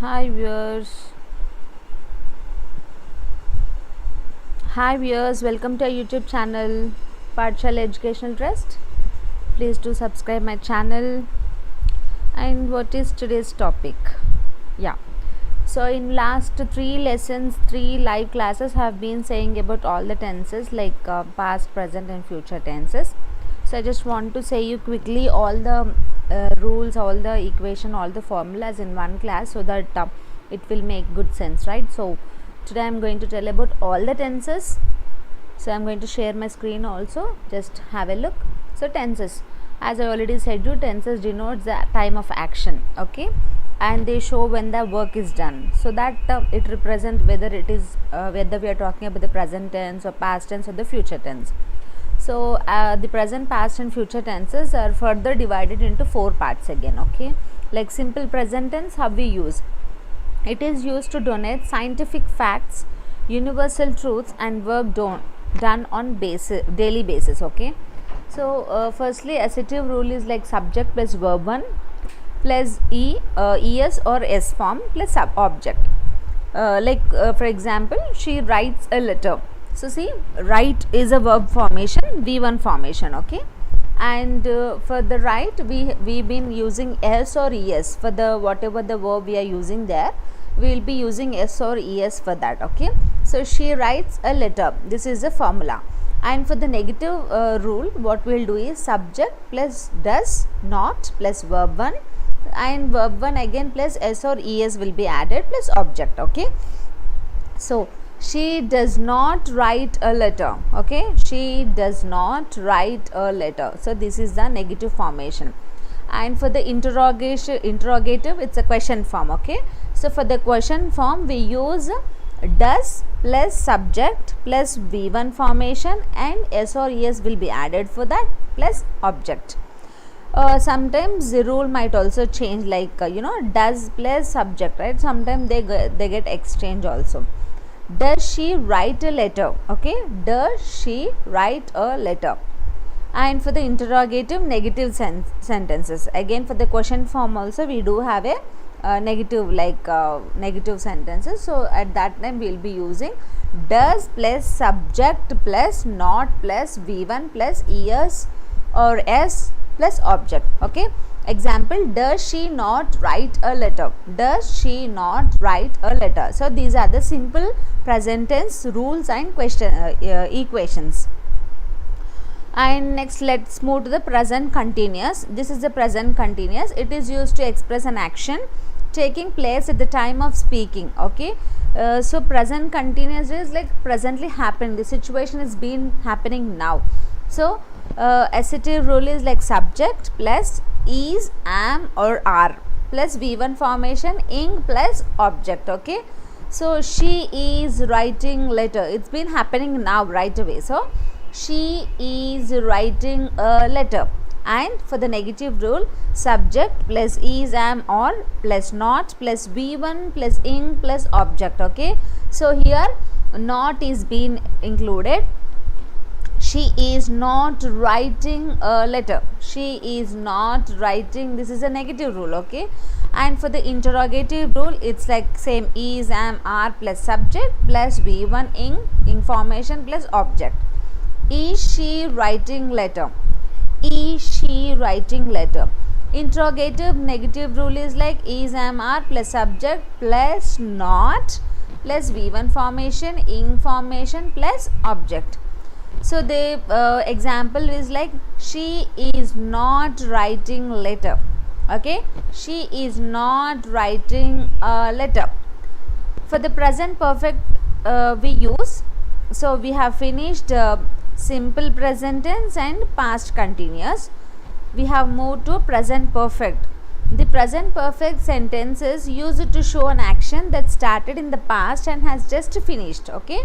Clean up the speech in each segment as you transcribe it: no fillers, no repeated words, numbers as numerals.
Hi viewers. Hi viewers, welcome to our YouTube channel Partial Educational Trust. Please do subscribe my channel. And what is today's topic? Yeah. So in last 3 lessons, 3 live classes have been saying about all the tenses like past, present and future tenses. So I just want to say you quickly all the rules, all the equation, all the formulas in one class so that it will make good sense, right? So today I am going to tell about all the tenses. So I am going to share my screen also, just have a look. So tenses, as I already said you, tenses denotes the time of action, okay, and they show when the work is done, so that it represents whether it is whether we are talking about the present tense or past tense or the future tense. So the present, past and future tenses are further divided into 4 parts again, okay. Like simple present tense, how we use it is used to donate scientific facts, universal truths and work done on daily basis, okay. So firstly, assertive rule is like subject plus verb 1 plus es or s form plus object. For example, she writes a letter. So see, write is a verb formation, v1 formation, okay. And for the write, we've been using s or es for the whatever the verb we are using there. We will be using s or es for that, okay. So she writes a letter, this is a formula. And for the negative rule, what we will do is subject plus does not plus verb 1 and verb 1 again plus s or es will be added plus object, okay. So she does not write a letter, okay. She does not write a letter. So this is the negative formation. And for the interrogative, it's a question form, okay. So for the question form, we use does plus subject plus v1 formation and s or es will be added for that plus object. Sometimes the rule might also change, like does plus subject, right? Sometimes they get exchange also. Does she write a letter? Okay, does she write a letter? And for the interrogative, negative sentences, again for the question form also we do have a negative, negative sentences. So at that time we will be using does plus subject plus not plus v1 plus es or s plus object, okay. Example, does she not write a letter? Does she not write a letter? So these are the simple present tense rules and equations. And next, let's move to the present continuous. This is the present continuous. It is used to express an action taking place at the time of speaking, okay. So present continuous is like presently happened, the situation is been happening now. So assertive rule is like subject plus is, am or are plus v1 formation ing plus object, okay. So she is writing letter, it's been happening now right away. So she is writing a letter. And for the negative rule, subject plus is, am or plus not plus v1 plus ing plus object, okay. So here not is being included. She is not writing a letter. She is not writing, this is a negative rule, okay. And for the interrogative rule, it's like same is, am, are plus subject plus v1 ing formation plus object. Is she writing letter? Is she writing letter? Interrogative negative rule is like is, am, are plus subject plus not plus v1 formation ing formation plus object. So the example is like she is not writing letter, okay. She is not writing a letter. For the present perfect we use, so we have finished simple present tense and past continuous. We have moved to present perfect. The present perfect sentence is used to show an action that started in the past and has just finished, okay.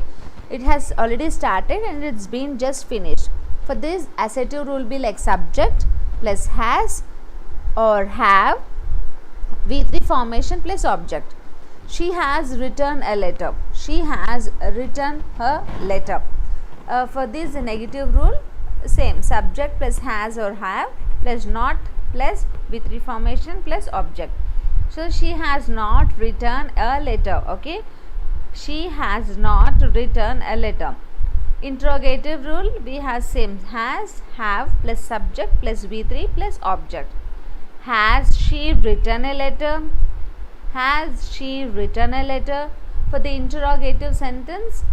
It has already started and it's been just finished. For this, assertive rule be like subject plus has or have v3 formation plus object. She has written a letter. She has written her letter. For this, the negative rule, same subject plus has or have plus not plus v3 formation plus object. So she has not written a letter. Okay, she has not written a letter. Interrogative rule, we have same, has, have plus subject plus V3 plus object. Has she written a letter? Has she written a letter? For the interrogative sentence,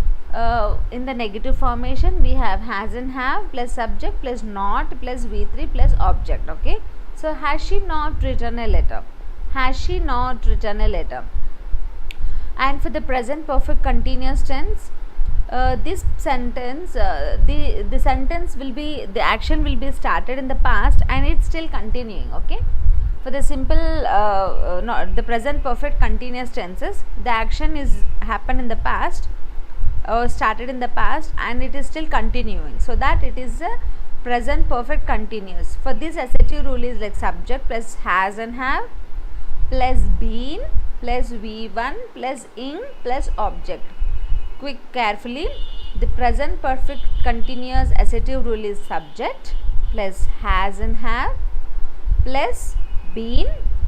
in the negative formation, we have has and have plus subject plus not plus V3 plus object. Okay, so has she not written a letter? Has she not written a letter? And for the present perfect continuous tense, this sentence, the sentence will be, the action will be started in the past and it's still continuing. Okay, for the simple not the present perfect continuous tenses, the action is happened in the past or started in the past and it is still continuing, so that it is a present perfect continuous. For this, assertive rule is like subject plus has and have plus been plus V1 plus ing plus object. Quick, carefully, the present perfect continuous assertive rule is subject plus has and have plus been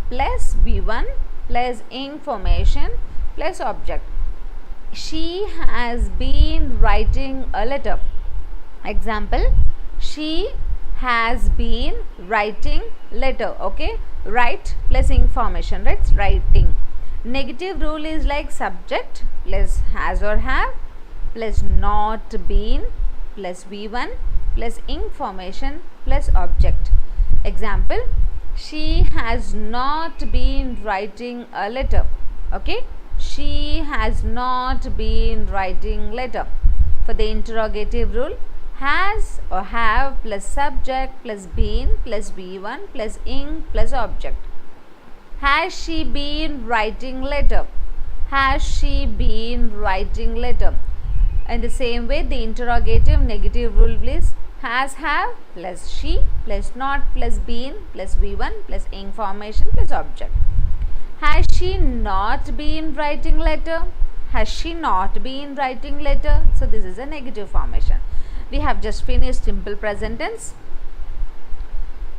plus V1 plus ing formation plus object. She has been writing a letter. Example, she has been writing letter. Okay, write plus ing formation, right? Writing. Negative rule is like subject plus has or have plus not been plus V1 plus ing formation plus object. Example, she has not been writing a letter. Okay, she has not been writing letter. For the interrogative rule, has or have plus subject plus been plus V1 plus ing plus object. Has she been writing letter? Has she been writing letter? In the same way, the interrogative negative rule is has, have plus she plus not plus been plus V1 plus ing formation plus object. Has she not been writing letter? Has she not been writing letter? So this is a negative formation. We have just finished simple present tense.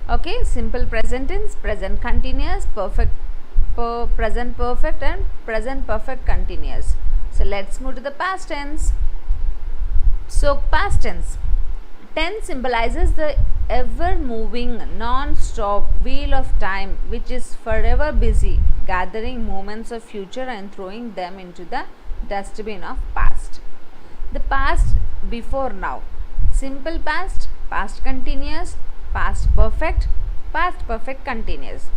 Okay, simple present tense, present continuous, perfect, present perfect and present perfect continuous. So let's move to the past tense. So past tense. Tense symbolizes the ever moving non-stop wheel of time which is forever busy gathering moments of future and throwing them into the dustbin of past. The past before now. Simple past, past continuous, past perfect continuous.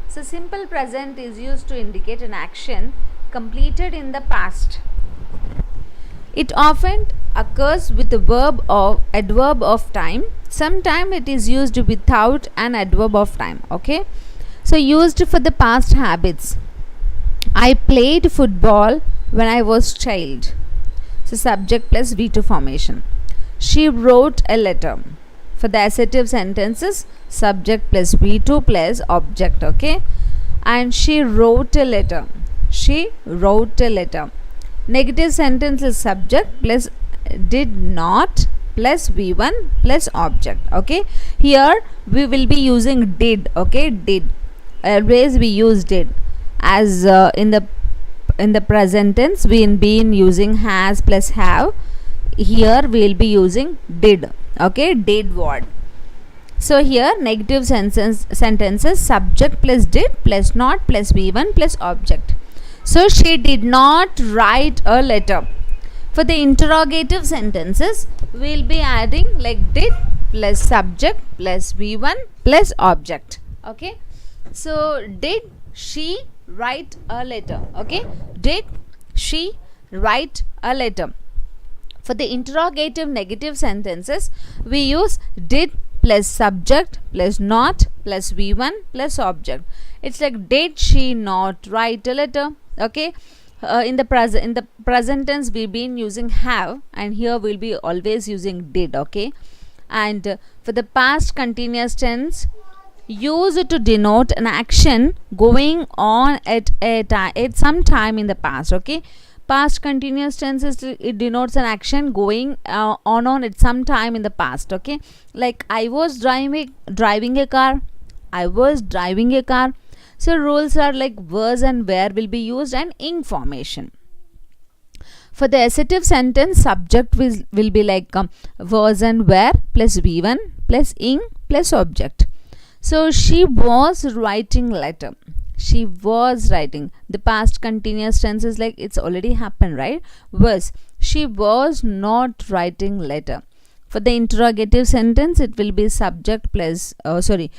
So simple present is used to indicate an action completed in the past. It often occurs with the verb or adverb of time. Sometimes it is used without an adverb of time. Okay, so used for the past habits. I played football when I was child. So subject plus V2 formation. She wrote a letter. For the assertive sentences, subject plus V2 plus object. Okay, and she wrote a letter. She wrote a letter. Negative sentence is subject plus did not plus V1 plus object. Okay, here we will be using did. Okay, did. Always we use did. As in the present tense we been using has plus have. Here we will be using did. Okay, did what? So here negative sentences subject plus did plus not plus V1 plus object. So she did not write a letter. For the interrogative sentences we will be adding like did plus subject plus V1 plus object. Okay, so did she write a letter? Okay, did she write a letter? For the interrogative negative sentences we use did plus subject plus not plus V1 plus object. It's like did she not write a letter? Okay, in the present tense we've been using have and here we'll be always using did. Okay, and for the past continuous tense used to denote an action going on at some time in the past. Okay, past continuous tenses, it denotes an action going on at some time in the past. Okay, like I was driving a car. I was driving a car. So rules are like was and where will be used and ing formation. For the assertive sentence, subject will be like was and where plus V1 plus ing plus object. So she was writing letter. She was writing. The past continuous tense is like it's already happened, right? Was. She was not writing letter. For the interrogative sentence, it will be subject plus the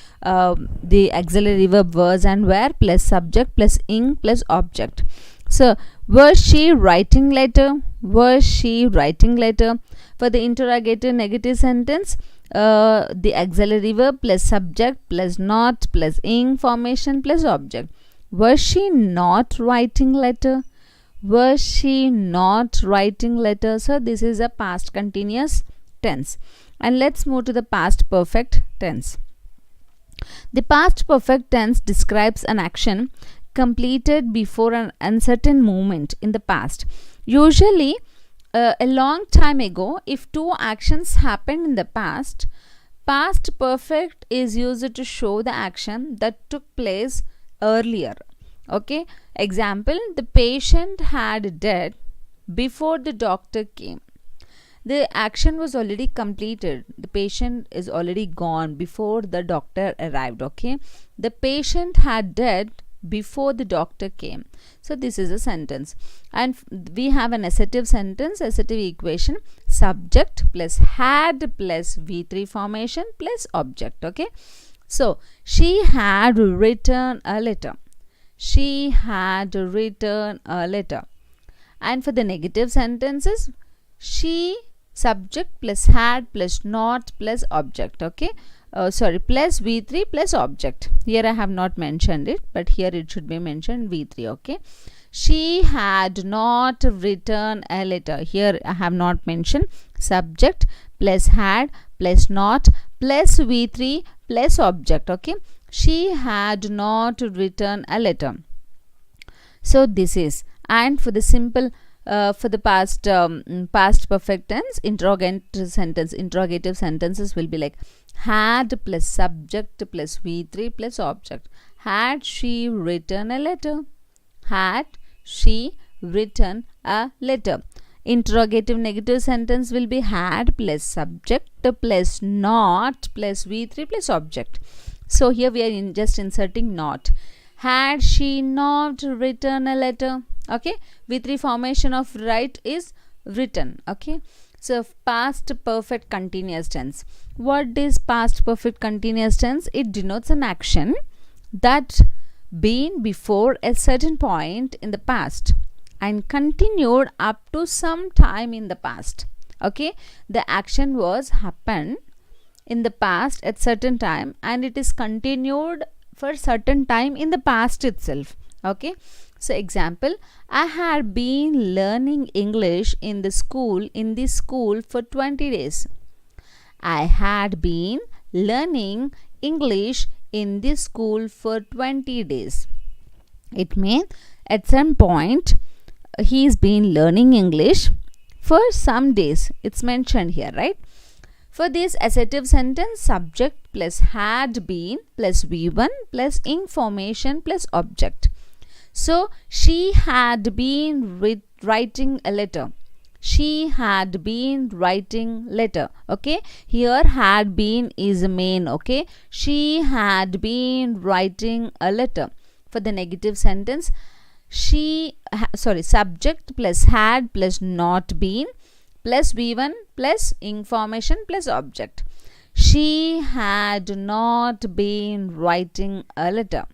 auxiliary verb was and where plus subject plus ing plus object. So was she writing letter? Was she writing letter? For the interrogative negative sentence, the auxiliary verb plus subject plus not plus ing formation plus object. Was she not writing letter? Was she not writing letter? So this is a past continuous tense. And let's move to the past perfect tense. The past perfect tense describes an action completed before an uncertain moment in the past. Usually, a long time ago, if two actions happened in the past, past perfect is used to show the action that took place earlier. Okay, example, the patient had died before the doctor came. The action was already completed. The patient is already gone before the doctor arrived. Okay, the patient had died before the doctor came. So this is a sentence, and we have an assertive sentence, assertive equation, subject plus had plus V3 formation plus object. Okay, so she had written a letter. She had written a letter. And for the negative sentences, she, subject plus had plus not plus object. Okay, plus V3 plus object. Here I have not mentioned it, but here it should be mentioned V3. Okay, she had not written a letter. Here I have not mentioned subject plus had plus not plus V3 plus object. Okay, she had not written a letter. So this is, and for the simple for the past perfect tense, interrogative sentences will be like had plus subject plus V3 plus object. Had she written a letter? Had she written a letter? Interrogative negative sentence will be had plus subject plus not plus V3 plus object. So here we are just inserting not. Had she not written a letter? Okay, V3 formation of write is written. Okay, so past perfect continuous tense. What is past perfect continuous tense? It denotes an action that been before a certain point in the past and continued up to some time in the past. Okay, the action was happened in the past at certain time and it is continued for certain time in the past itself. Okay, so example, I had been learning English in this school for 20 days. I had been learning English in this school for 20 days. It means at some point he's been learning English for some days. It's mentioned here, right? For this assertive sentence, subject plus had been plus V1 plus ing formation plus object. So she had been writing a letter. She had been writing letter. Okay, here had been is a main. Okay, she had been writing a letter. For the negative sentence, subject plus had plus not been plus V1 plus ing formation plus object. She had not been writing a letter.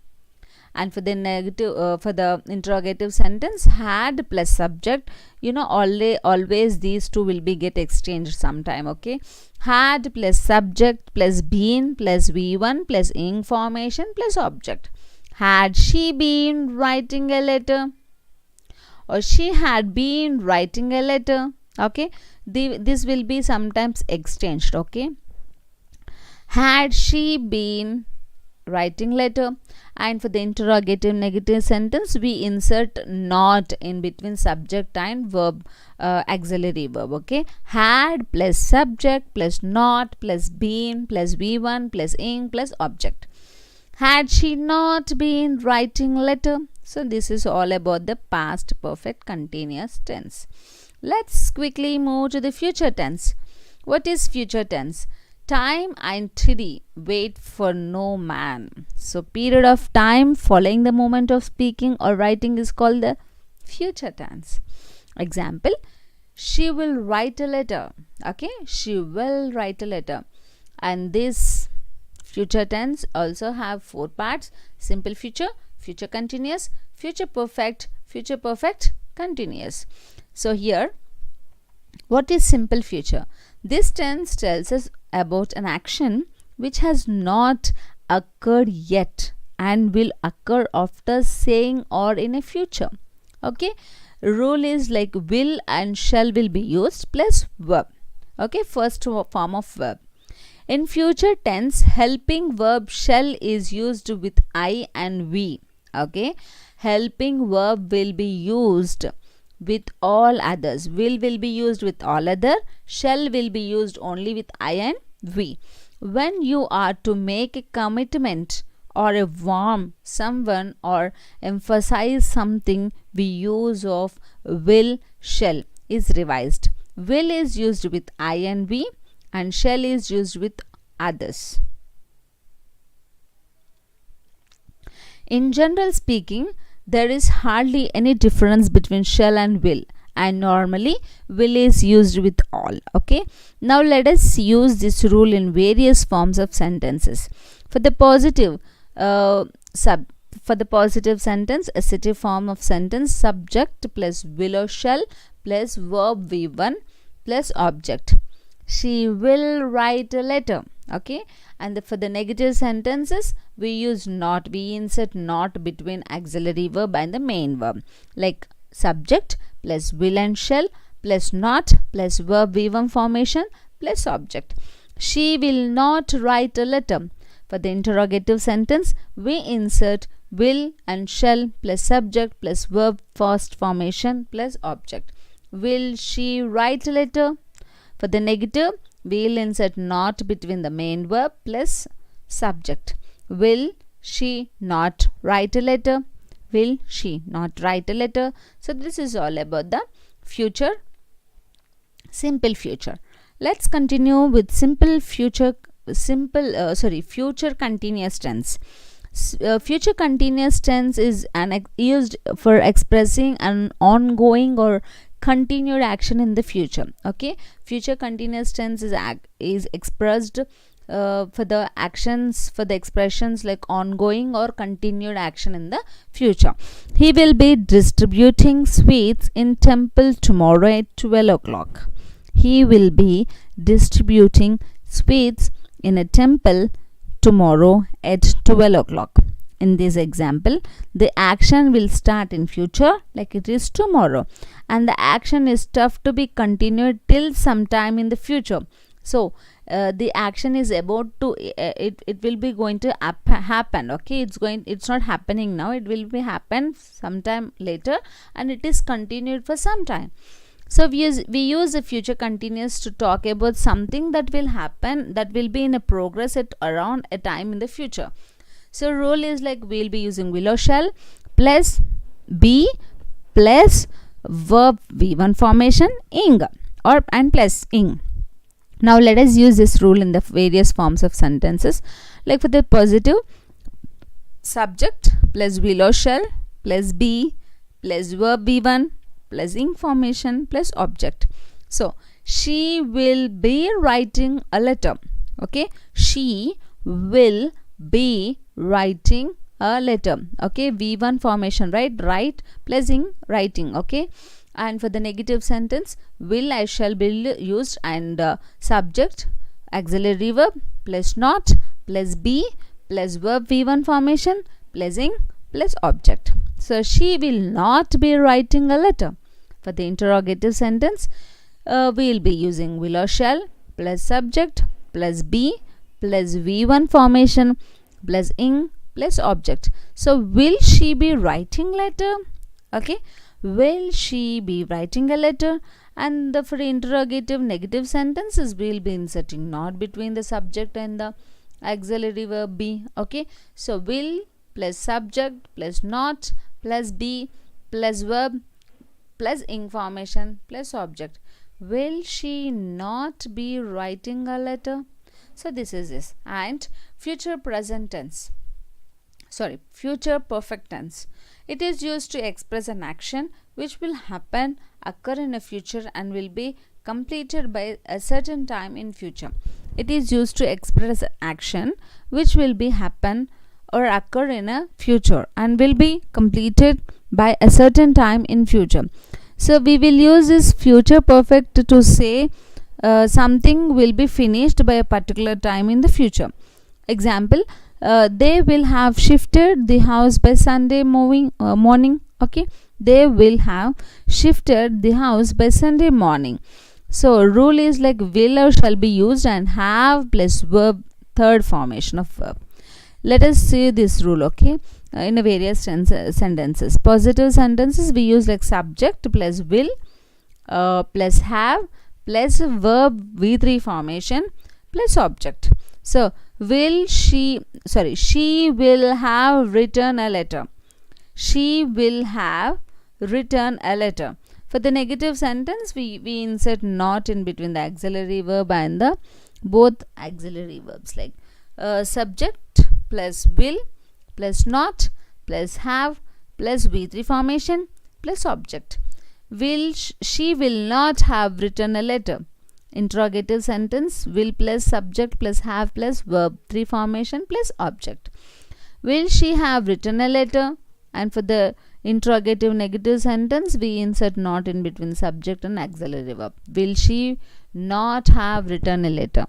And for the negative, for the interrogative sentence, had plus subject, always these two will be get exchanged sometime. Okay, had plus subject plus been plus V1 plus ing formation plus object. Had she been writing a letter? Or she had been writing a letter. Okay, this will be sometimes exchanged. Okay, had she been writing letter? And for the interrogative negative sentence, we insert not in between subject and verb, auxiliary verb. Okay, had plus subject plus not plus been plus V1 plus ing plus object. Had she not been writing letter? So this is all about the past perfect continuous tense. Let's quickly move to the future tense. What is future tense? Time and treaty wait for no man. So period of time following the moment of speaking or writing is called the future tense. Example, she will write a letter. Okay, she will write a letter. And this future tense also have four parts: simple future, future continuous, future perfect continuous. So here, what is simple future? This tense tells us about an action which has not occurred yet and will occur after saying or in a future. Okay, rule is like will and shall will be used plus verb. Okay, first form of verb. In future tense, helping verb shall is used with I and we. Okay, helping verb will be used with all others. Will be used with all other. Shall will be used only with I and we. When you are to make a commitment or a warn someone or emphasize something, we use of will, shall is revised. Will is used with I and we, and shall is used with others. In general speaking, there is hardly any difference between shall and will, and normally will is used with all. Okay, now let us use this rule in various forms of sentences. For the positive sentence, assertive form of sentence, subject plus will or shall plus verb v1 plus object. She will write a letter. Okay, and for the negative sentences, we use not. We insert not between auxiliary verb and the main verb, like subject plus will and shall plus not plus verb v1 formation plus object. She will not write a letter. For the interrogative sentence, we insert will and shall plus subject plus verb first formation plus object. Will she write a letter? For the negative, we will insert not between the main verb plus subject. Will she not write a letter? Will she not write a letter? So this is all about the future, simple future. Let's continue with future continuous tense. Future continuous tense is used for expressing an ongoing or continued action in the future. Okay, future continuous tense is expressed for the actions, for the expressions like ongoing or continued action in the future. He will be distributing sweets in temple tomorrow at 12 o'clock. He will be distributing sweets in a temple tomorrow at 12 o'clock. In this example, the action will start in future like it is tomorrow, and the action is tough to be continued till sometime in the future. So the action is about to it will be going to happen. Okay, it's not happening now, it will be happen sometime later, and it is continued for some time. So we use the future continuous to talk about something that will happen, that will be in a progress at around a time in the future. So rule is like we'll be using will or shall plus be plus verb v1 formation ing and plus ing. Now let us use this rule in the various forms of sentences. Like for the positive, subject plus will or shall plus be plus verb v1 plus ing formation plus object. So she will be writing a letter. Okay, she will be writing a letter. Okay, v1 formation, right? Write plus ing, writing. Okay, and for the negative sentence, will I shall be used, and subject auxiliary verb plus not plus be plus verb v1 formation plus ing plus object. So she will not be writing a letter. For the interrogative sentence, we will be using will or shall plus subject plus be plus v1 formation plus ing plus object. So will she be writing letter? Okay, will she be writing a letter? And for interrogative negative sentences, we will be inserting not between the subject and the auxiliary verb be. Okay, so will plus subject plus not plus be plus verb plus information plus object. Will she not be writing a letter? So this is this. And future present tense, future perfect tense, it is used to express an action which will happen, occur in a future and will be completed by a certain time in future. It is used to express action which will be happen or occur in a future and will be completed by a certain time in future. So we will use this future perfect to say something will be finished by a particular time in the future. Example, they will have shifted the house by Sunday morning. Okay, they will have shifted the house by Sunday morning. So rule is like will or shall be used and have plus verb, third formation of verb. Let us see this rule. Okay, in a various sentences. Positive sentences we use like subject plus will plus have plus verb V3 formation plus object. So she will have written a letter. She will have written a letter. For the negative sentence, we insert not in between the auxiliary verb and the both auxiliary verbs, like subject plus will plus not plus have plus V3 formation plus object. She will not have written a letter. Interrogative sentence, will plus subject plus have plus verb 3 formation plus object. Will she have written a letter? And for the interrogative negative sentence, we insert not in between subject and auxiliary verb. Will she not have written a letter?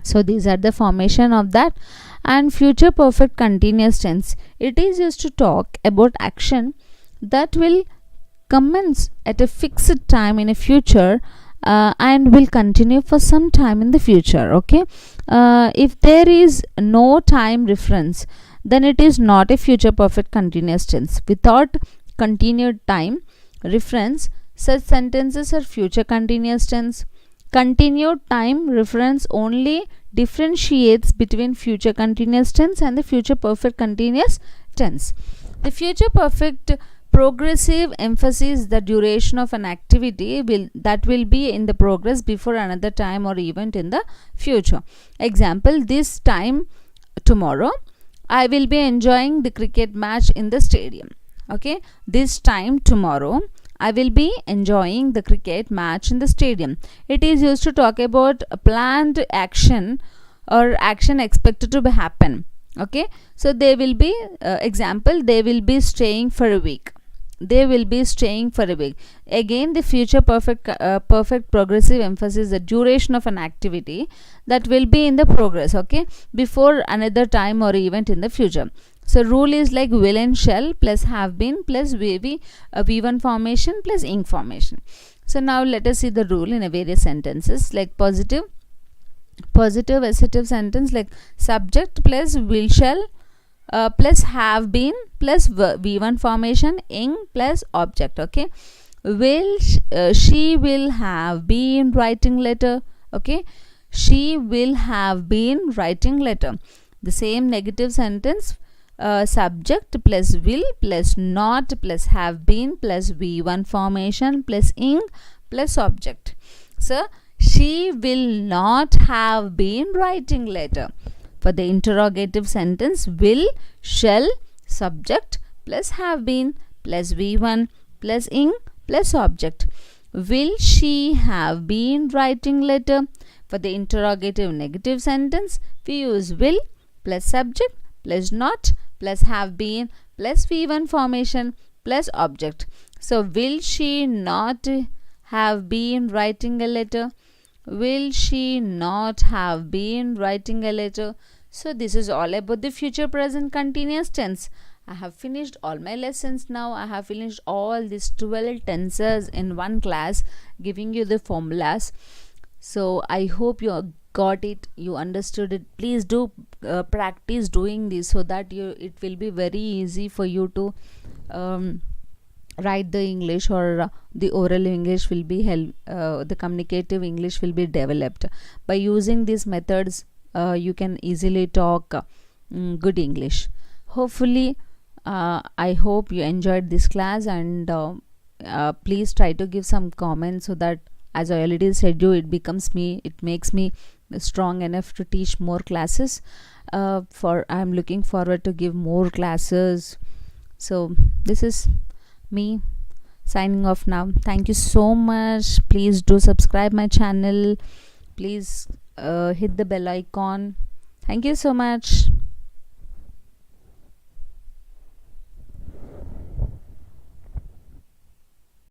So these are the formation of that. And future perfect continuous tense, it is used to talk about action that will commence at a fixed time in a future and will continue for some time in the future. Okay, if there is no time reference, then it is not a future perfect continuous tense. Without continued time reference, such sentences are future continuous tense. Continued time reference only differentiates between future continuous tense and the future perfect continuous tense. The future perfect progressive emphasizes the duration of an activity that will be in the progress before another time or event in the future. Example, this time tomorrow I will be enjoying the cricket match in the stadium. Okay, this time tomorrow I will be enjoying the cricket match in the stadium. It is used to talk about a planned action or action expected to happen. Okay, so they will be example, they will be staying for a week. They will be staying for a week. Again, the future perfect progressive emphasis the duration of an activity that will be in the progress, okay, before another time or event in the future. So rule is like will and shall plus have been plus V1 formation plus ing formation. So now let us see the rule in a various sentences, like positive assertive sentence, like subject plus will shall plus have been plus V1 formation ing plus object. Okay, she will have been writing letter. Okay, she will have been writing letter. The same negative sentence, subject plus will plus not plus have been plus V1 formation plus ing plus object. So she will not have been writing letter. For the interrogative sentence, will, shall, subject plus have been plus V1 plus ing plus object. Will she have been writing letter? For the interrogative negative sentence, we use will plus subject plus not plus have been plus V1 formation plus object. So will she not have been writing a letter? Will she not have been writing a letter? So this is all about the future present continuous tense. I have finished all my lessons now. I have finished all these 12 tenses in one class, giving you the formulas. So I hope you got it, you understood it. Please do practice doing this so that it will be very easy for you to write the English, or the oral English will be the communicative English will be developed by using these methods. you can easily talk good English. Hopefully, I hope you enjoyed this class, and please try to give some comments so that, as I already said you, it makes me strong enough to teach more classes. For I'm looking forward to give more classes. So this is me signing off now. Thank you so much. Please do subscribe my channel. Please hit the bell icon. Thank you so much.